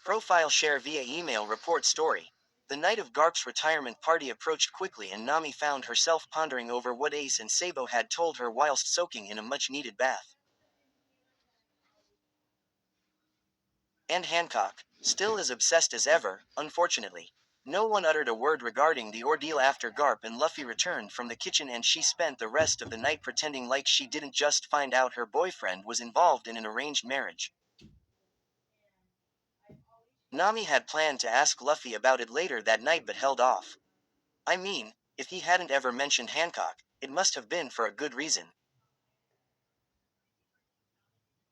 Profile share via email report story. The night of Garp's retirement party approached quickly and Nami found herself pondering over what Ace and Sabo had told her whilst soaking in a much-needed bath. And Hancock, still as obsessed as ever, unfortunately. No one uttered a word regarding the ordeal after Garp and Luffy returned from the kitchen and she spent the rest of the night pretending like she didn't just find out her boyfriend was involved in an arranged marriage. Nami had planned to ask Luffy about it later that night but held off. I mean, if he hadn't ever mentioned Hancock, it must have been for a good reason.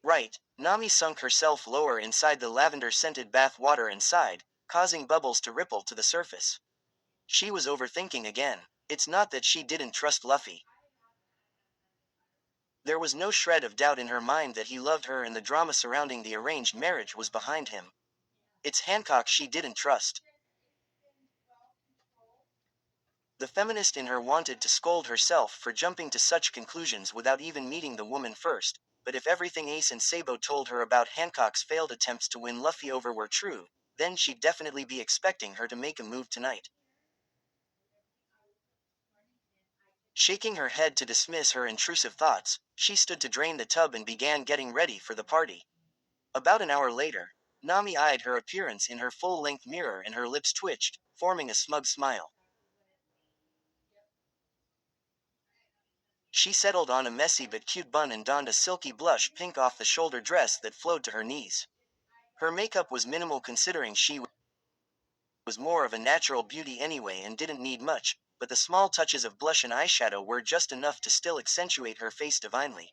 Right, Nami sunk herself lower inside the lavender-scented bath water and sighed, causing bubbles to ripple to the surface. She was overthinking again. It's not that she didn't trust Luffy. There was no shred of doubt in her mind that he loved her and the drama surrounding the arranged marriage was behind him. It's Hancock she didn't trust. The feminist in her wanted to scold herself for jumping to such conclusions without even meeting the woman first, but if everything Ace and Sabo told her about Hancock's failed attempts to win Luffy over were true, then she'd definitely be expecting her to make a move tonight. Shaking her head to dismiss her intrusive thoughts, she stood to drain the tub and began getting ready for the party. About an hour later, Nami eyed her appearance in her full-length mirror and her lips twitched, forming a smug smile. She settled on a messy but cute bun and donned a silky blush pink off-the-shoulder dress that flowed to her knees. Her makeup was minimal considering she was more of a natural beauty anyway and didn't need much, but the small touches of blush and eyeshadow were just enough to still accentuate her face divinely.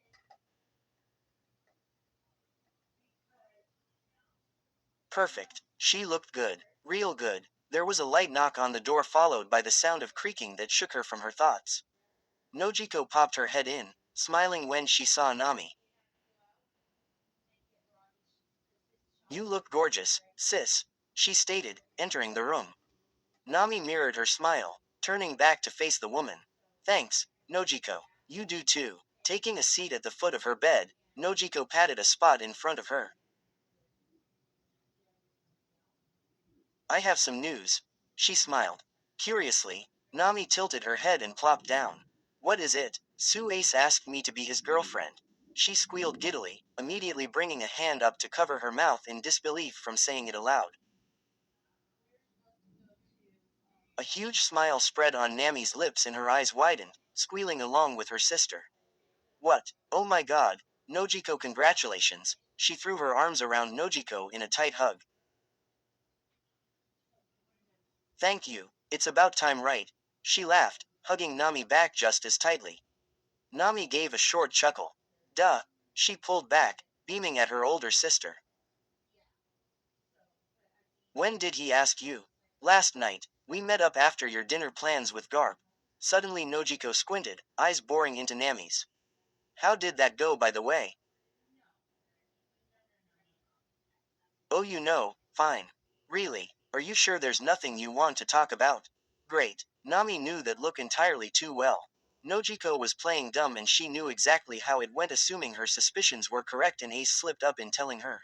Perfect. She looked good. Real good. There was a light knock on the door followed by the sound of creaking that shook her from her thoughts. Nojiko popped her head in, smiling when she saw Nami. You look gorgeous, sis, she stated, entering the room. Nami mirrored her smile, turning back to face the woman. Thanks, Nojiko. You do too. Taking a seat at the foot of her bed, Nojiko patted a spot in front of her. I have some news. She smiled. Curiously, Nami tilted her head and plopped down. What is it? Ace asked me to be his girlfriend. She squealed giddily, immediately bringing a hand up to cover her mouth in disbelief from saying it aloud. A huge smile spread on Nami's lips and her eyes widened, squealing along with her sister. What? Oh my god. Nojiko, congratulations. She threw her arms around Nojiko in a tight hug. Thank you. It's about time, right? She laughed, hugging Nami back just as tightly. Nami gave a short chuckle. Duh. She pulled back, beaming at her older sister. When did he ask you? Last night. We met up after your dinner plans with Garp. Suddenly Nojiko squinted, eyes boring into Nami's. How did that go, by the way? Oh, fine. Really, are you sure there's nothing you want to talk about? Great. Nami knew that look entirely too well. Nojiko was playing dumb and she knew exactly how it went, assuming her suspicions were correct and Ace slipped up in telling her.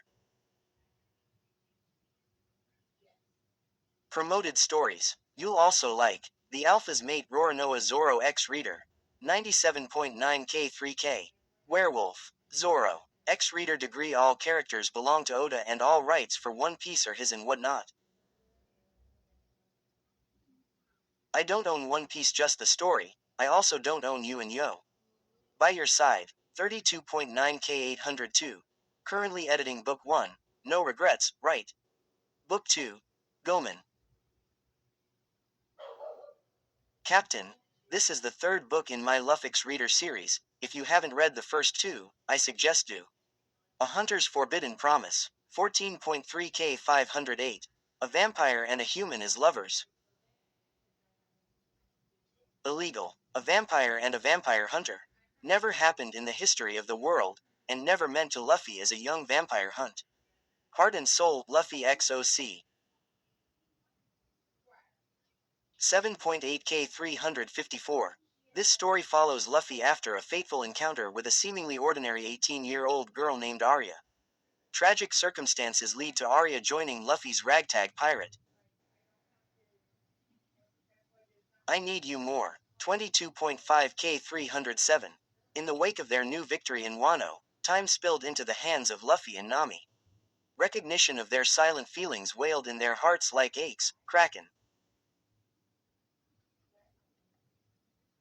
Promoted stories. You'll also like The Alpha's Mate Roronoa Zoro X Reader. 97.9K3K. Werewolf. Zoro. X Reader degree. All characters belong to Oda and all rights for One Piece are his and whatnot. I don't own One Piece, just the story. I also don't own you and Yo. By your side. 32.9K802. Currently editing Book 1. No regrets, right? Book 2. Gomen. Captain, this is the third book in my Luffix Reader series. If you haven't read the first two, I suggest do. A Hunter's Forbidden Promise. 14.3K508. A vampire and a human as lovers. Illegal. A vampire and a vampire hunter. Never happened in the history of the world, and never meant to Luffy as a young vampire hunt. Heart and Soul, Luffy XOC. 7.8K354. This story follows Luffy after a fateful encounter with a seemingly ordinary 18-year-old girl named Arya. Tragic circumstances lead to Arya joining Luffy's ragtag pirate. I Need You More. 22.5K 307. In the wake of their new victory in Wano, time spilled into the hands of Luffy and Nami. Recognition of their silent feelings wailed in their hearts like aches, kraken.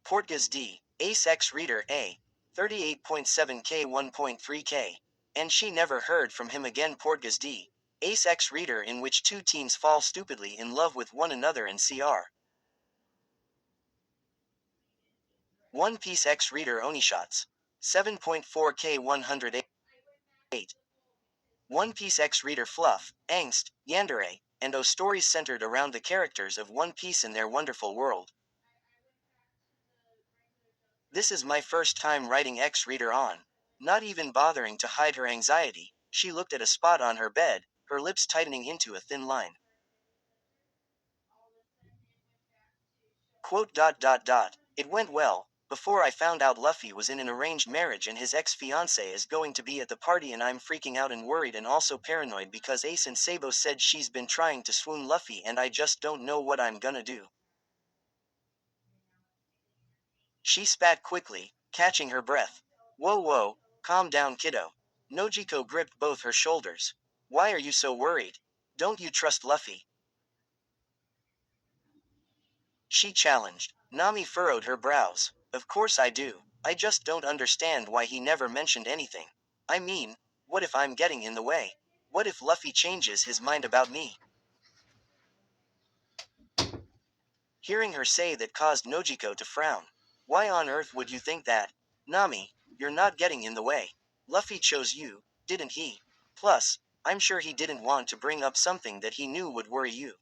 Portgas D. Ace X Reader A. 38.7K 1.3K. And she never heard from him again. Portgas D. Ace X Reader, in which two teens fall stupidly in love with one another and Cr. One Piece X Reader Onishots. 7.4K 108. One Piece X Reader Fluff, Angst, Yandere, and O stories centered around the characters of One Piece in their wonderful world. This is my first time writing X Reader on. Not even bothering to hide her anxiety, she looked at a spot on her bed, her lips tightening into a thin line. Quote dot dot dot. It went well, before I found out Luffy was in an arranged marriage and his ex-fiancée is going to be at the party, and I'm freaking out and worried and also paranoid because Ace and Sabo said she's been trying to swoon Luffy and I just don't know what I'm gonna do. She spat quickly, catching her breath. Whoa whoa, calm down kiddo. Nojiko gripped both her shoulders. Why are you so worried? Don't you trust Luffy? She challenged. Nami furrowed her brows. Of course I do. I just don't understand why he never mentioned anything. I mean, what if I'm getting in the way? What if Luffy changes his mind about me? Hearing her say that caused Nojiko to frown. Why on earth would you think that? Nami, you're not getting in the way. Luffy chose you, didn't he? Plus, I'm sure he didn't want to bring up something that he knew would worry you.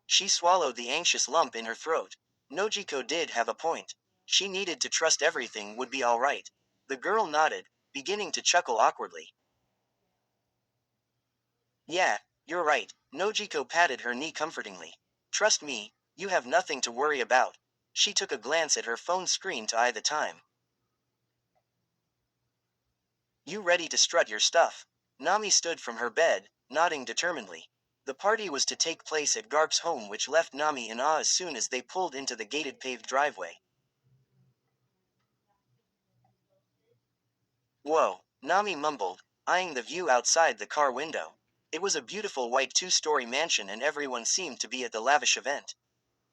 She swallowed the anxious lump in her throat. Nojiko did have a point. She needed to trust everything would be alright. The girl nodded, beginning to chuckle awkwardly. Yeah, you're right. Nojiko patted her knee comfortingly. Trust me, you have nothing to worry about. She took a glance at her phone screen to eye the time. You ready to strut your stuff? Nami stood from her bed, nodding determinedly. The party was to take place at Garp's home, which left Nami in awe as soon as they pulled into the gated paved driveway. Whoa, Nami mumbled, eyeing the view outside the car window. It was a beautiful white two-story mansion and everyone seemed to be at the lavish event.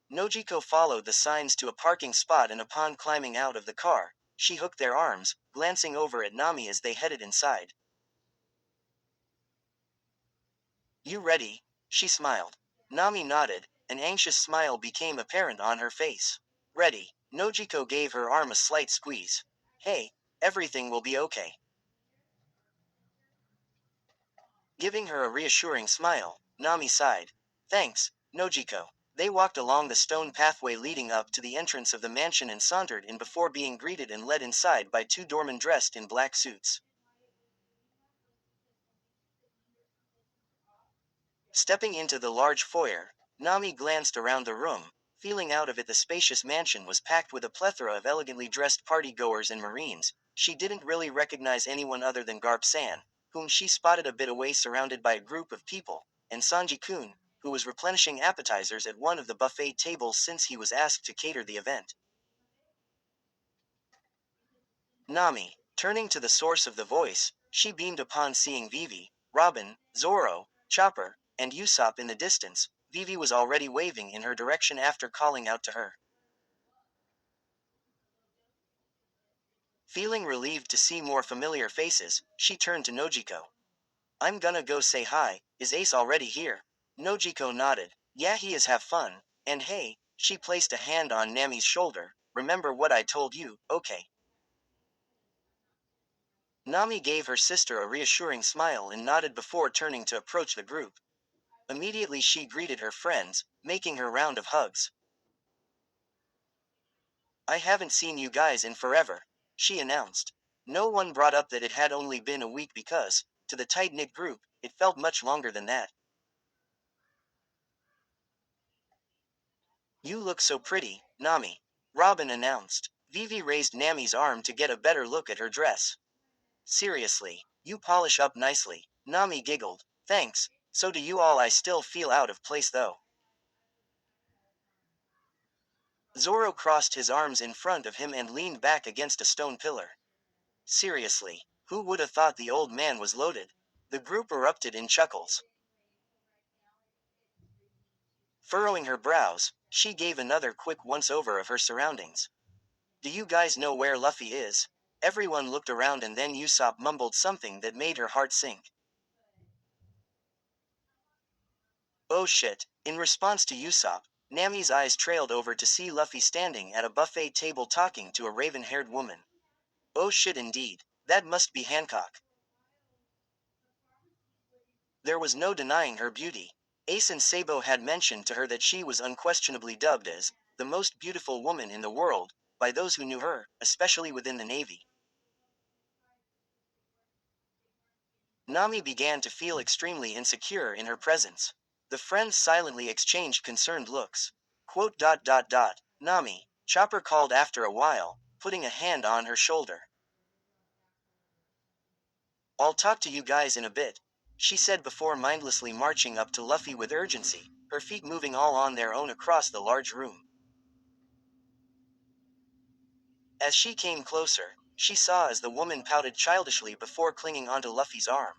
Nojiko followed the signs to a parking spot, and upon climbing out of the car, she hooked their arms, glancing over at Nami as they headed inside. You ready? She smiled. Nami nodded, an anxious smile became apparent on her face. Ready. Nojiko gave her arm a slight squeeze. Hey, everything will be okay. Giving her a reassuring smile, Nami sighed. Thanks, Nojiko. They walked along the stone pathway leading up to the entrance of the mansion and sauntered in before being greeted and led inside by two doormen dressed in black suits. Stepping into the large foyer, Nami glanced around the room, feeling out of it the spacious mansion was packed with a plethora of elegantly dressed party-goers and marines. She didn't really recognize anyone other than Garp-san, whom she spotted a bit away surrounded by a group of people, and Sanji-kun, who was replenishing appetizers at one of the buffet tables since he was asked to cater the event. Nami, turning to the source of the voice, she beamed upon seeing Vivi, Robin, Zoro, Chopper, and Usopp in the distance. Vivi was already waving in her direction after calling out to her. Feeling relieved to see more familiar faces, she turned to Nojiko. I'm gonna go say hi. Is Ace already here? Nojiko nodded. Yeah, he is. Have fun. And hey, she placed a hand on Nami's shoulder. Remember what I told you, okay? Nami gave her sister a reassuring smile and nodded before turning to approach the group. Immediately she greeted her friends, making her round of hugs. I haven't seen you guys in forever, she announced. No one brought up that it had only been a week because, to the tight-knit group, it felt much longer than that. You look so pretty, Nami, Robin announced. Vivi raised Nami's arm to get a better look at her dress. Seriously, you polish up nicely. Nami giggled. Thanks, so do you all. I still feel out of place though. Zoro crossed his arms in front of him and leaned back against a stone pillar. Seriously, who would have thought the old man was loaded? The group erupted in chuckles. Furrowing her brows, she gave another quick once-over of her surroundings. Do you guys know where Luffy is? Everyone looked around and then Usopp mumbled something that made her heart sink. Oh shit. In response to Usopp, Nami's eyes trailed over to see Luffy standing at a buffet table talking to a raven-haired woman. Oh shit indeed. That must be Hancock. There was no denying her beauty. Ace and Sabo had mentioned to her that she was unquestionably dubbed as the most beautiful woman in the world by those who knew her, especially within the Navy. Nami began to feel extremely insecure in her presence. The friends silently exchanged concerned looks. Quote dot dot dot. Nami, Chopper called after a while, putting a hand on her shoulder. I'll talk to you guys in a bit, she said before mindlessly marching up to Luffy with urgency, her feet moving all on their own across the large room. As she came closer, she saw as the woman pouted childishly before clinging onto Luffy's arm.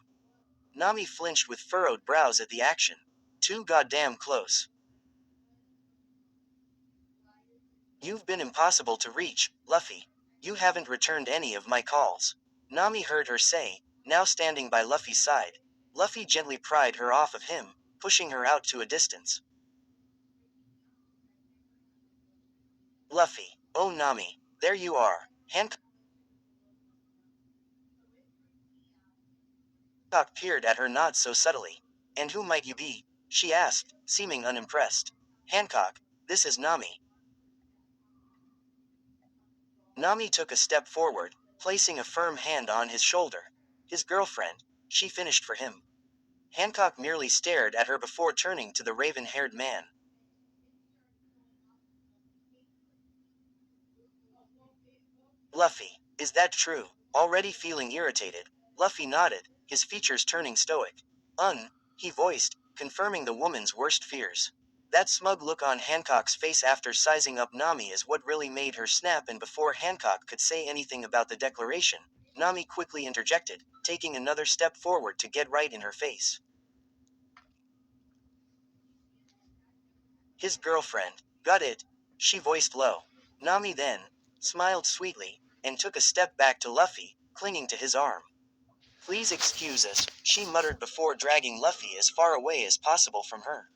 Nami flinched with furrowed brows at the action. Too goddamn close. You've been impossible to reach, Luffy. You haven't returned any of my calls. Nami heard her say, now standing by Luffy's side. Luffy gently pried her off of him, pushing her out to a distance. Luffy, oh Nami, there you are. Hancock peered at her not so subtly. And who might you be? She asked, seeming unimpressed. Hancock, this is Nami. Nami took a step forward, placing a firm hand on his shoulder. His girlfriend, she finished for him. Hancock merely stared at her before turning to the raven-haired man. Luffy, is that true? Already feeling irritated, Luffy nodded, his features turning stoic. He voiced, confirming the woman's worst fears. That smug look on Hancock's face after sizing up Nami is what really made her snap, and before Hancock could say anything about the declaration, Nami quickly interjected, taking another step forward to get right in her face. His girlfriend, got it, she voiced low. Nami then smiled sweetly and took a step back to Luffy, clinging to his arm. Please excuse us, she muttered before dragging Luffy as far away as possible from her.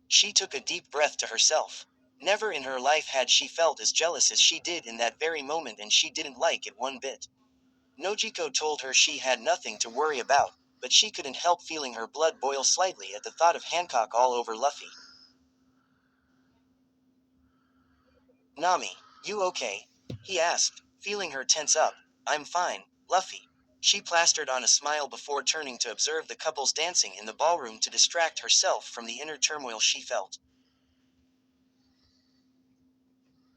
She took a deep breath to herself. Never in her life had she felt as jealous as she did in that very moment, and she didn't like it one bit. Nojiko told her she had nothing to worry about, but she couldn't help feeling her blood boil slightly at the thought of Hancock all over Luffy. Nami, you okay? He asked, feeling her tense up. I'm fine, Luffy. She plastered on a smile before turning to observe the couples dancing in the ballroom to distract herself from the inner turmoil she felt.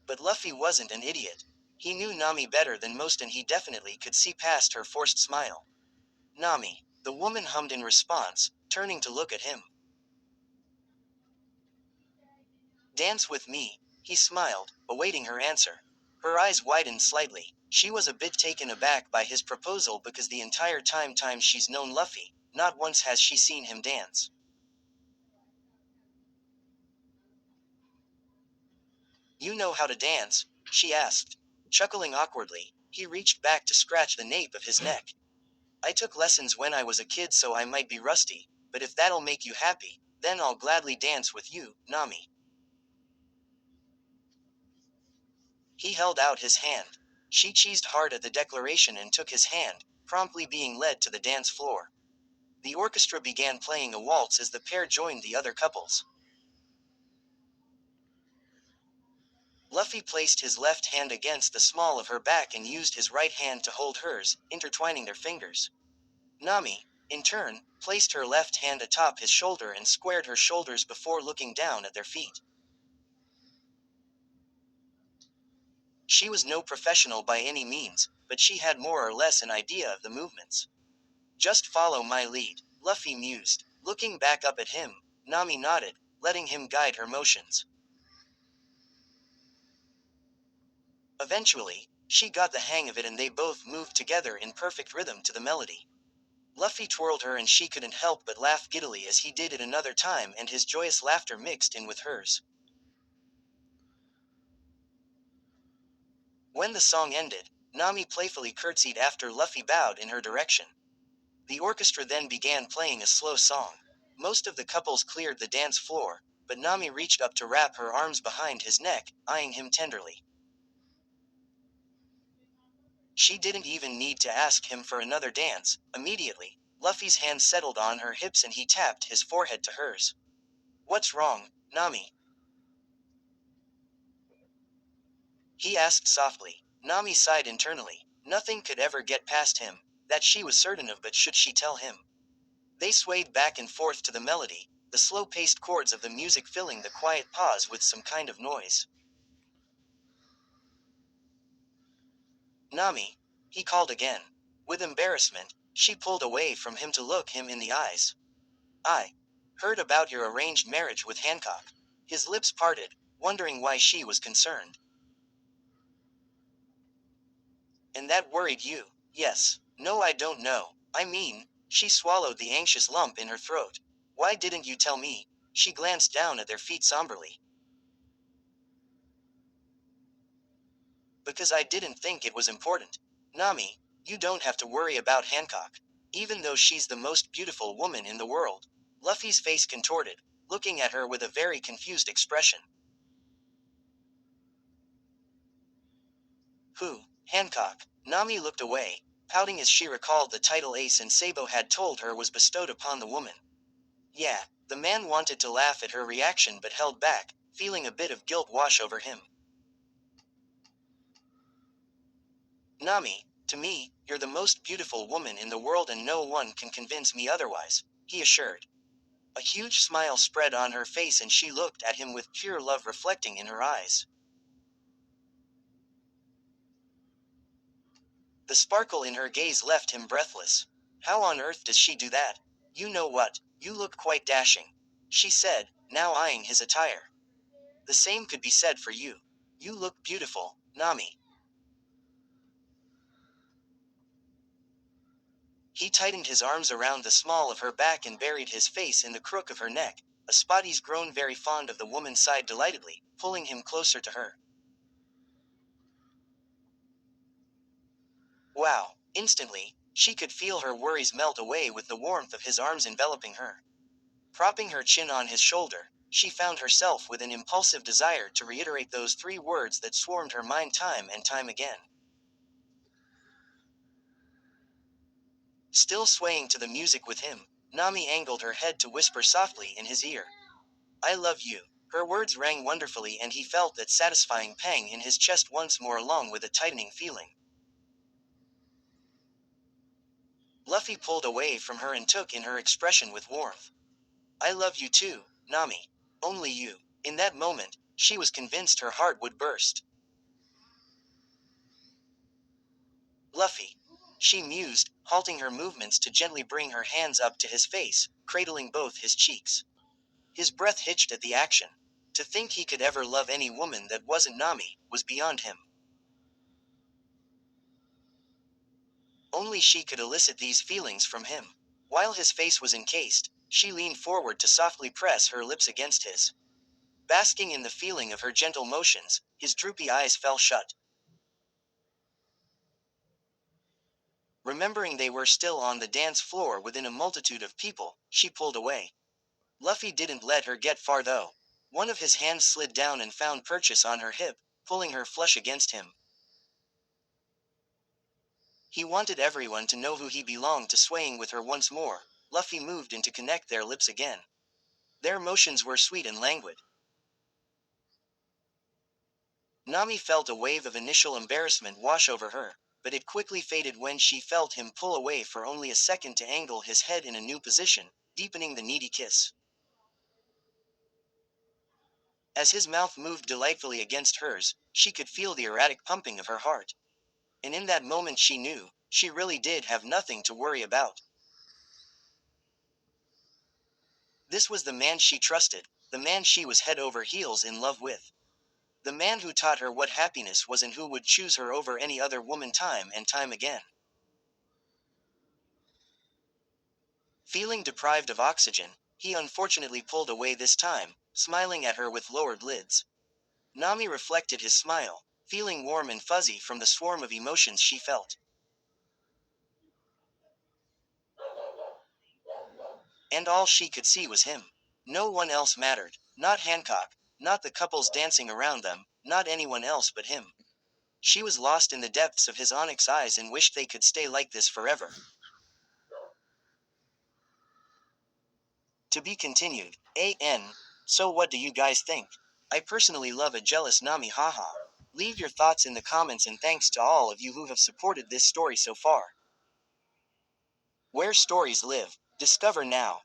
But Luffy wasn't an idiot. He knew Nami better than most, and he definitely could see past her forced smile. Nami, the woman hummed in response, turning to look at him. Dance with me, he smiled, awaiting her answer. Her eyes widened slightly. She was a bit taken aback by his proposal because the entire time she's known Luffy, not once has she seen him dance. You know how to dance? She asked. Chuckling awkwardly, he reached back to scratch the nape of his neck. I took lessons when I was a kid, so I might be rusty, but if that'll make you happy, then I'll gladly dance with you, Nami. He held out his hand. She cheesed hard at the declaration and took his hand, promptly being led to the dance floor. The orchestra began playing a waltz as the pair joined the other couples. Luffy placed his left hand against the small of her back and used his right hand to hold hers, intertwining their fingers. Nami, in turn, placed her left hand atop his shoulder and squared her shoulders before looking down at their feet. She was no professional by any means, but she had more or less an idea of the movements. Just follow my lead, Luffy mused. Looking back up at him, Nami nodded, letting him guide her motions. Eventually, she got the hang of it and they both moved together in perfect rhythm to the melody. Luffy twirled her and she couldn't help but laugh giddily as he did at another time, and his joyous laughter mixed in with hers. When the song ended, Nami playfully curtsied after Luffy bowed in her direction. The orchestra then began playing a slow song. Most of the couples cleared the dance floor, but Nami reached up to wrap her arms behind his neck, eyeing him tenderly. She didn't even need to ask him for another dance. Immediately, Luffy's hand settled on her hips and he tapped his forehead to hers. "What's wrong, Nami?" he asked softly. Nami sighed internally. Nothing could ever get past him, that she was certain of, but should she tell him? They swayed back and forth to the melody, the slow-paced chords of the music filling the quiet pause with some kind of noise. "Nami," he called again. With embarrassment, she pulled away from him to look him in the eyes. "I heard about your arranged marriage with Hancock." His lips parted, wondering why she was concerned. "And that worried you?" "Yes. No, I don't know. I mean," she swallowed the anxious lump in her throat. "Why didn't you tell me?" She glanced down at their feet somberly. "Because I didn't think it was important. Nami, you don't have to worry about Hancock. Even though she's the most beautiful woman in the world." Luffy's face contorted, looking at her with a very confused expression. "Who, Hancock?" Nami looked away, pouting as she recalled the title Ace and Sabo had told her was bestowed upon the woman. Yeah, the man wanted to laugh at her reaction but held back, feeling a bit of guilt wash over him. "Nami, to me, you're the most beautiful woman in the world and no one can convince me otherwise," he assured. A huge smile spread on her face and she looked at him with pure love reflecting in her eyes. The sparkle in her gaze left him breathless. "How on earth does she do that?" "You know what, you look quite dashing," she said, now eyeing his attire. "The same could be said for you. You look beautiful, Nami." He tightened his arms around the small of her back and buried his face in the crook of her neck. A spot he's grown very fond of, the woman sighed delightedly, pulling him closer to her. Wow. Instantly, she could feel her worries melt away with the warmth of his arms enveloping her. Propping her chin on his shoulder, she found herself with an impulsive desire to reiterate those three words that swarmed her mind time and time again. Still swaying to the music with him, Nami angled her head to whisper softly in his ear. "I love you." Her words rang wonderfully and he felt that satisfying pang in his chest once more along with a tightening feeling. Luffy pulled away from her and took in her expression with warmth. "I love you too, Nami. Only you." In that moment, she was convinced her heart would burst. "Luffy," she mused, halting her movements to gently bring her hands up to his face, cradling both his cheeks. His breath hitched at the action. To think he could ever love any woman that wasn't Nami was beyond him. Only she could elicit these feelings from him. While his face was encased, she leaned forward to softly press her lips against his. Basking in the feeling of her gentle motions, his droopy eyes fell shut. Remembering they were still on the dance floor within a multitude of people, she pulled away. Luffy didn't let her get far though. One of his hands slid down and found purchase on her hip, pulling her flush against him. He wanted everyone to know who he belonged to. Swaying with her once more, Luffy moved in to connect their lips again. Their motions were sweet and languid. Nami felt a wave of initial embarrassment wash over her, but it quickly faded when she felt him pull away for only a second to angle his head in a new position, deepening the needy kiss. As his mouth moved delightfully against hers, she could feel the erratic pumping of her heart. And in that moment she knew, she really did have nothing to worry about. This was the man she trusted, the man she was head over heels in love with. The man who taught her what happiness was and who would choose her over any other woman time and time again. Feeling deprived of oxygen, he unfortunately pulled away this time, smiling at her with lowered lids. Nami reflected his smile, feeling warm and fuzzy from the swarm of emotions she felt. And all she could see was him. No one else mattered. Not Hancock, not the couples dancing around them, not anyone else but him. She was lost in the depths of his onyx eyes and wished they could stay like this forever. To be continued. A.N. So what do you guys think? I personally love a jealous Nami, haha. Leave your thoughts in the comments and thanks to all of you who have supported this story so far. Where stories live. Discover now.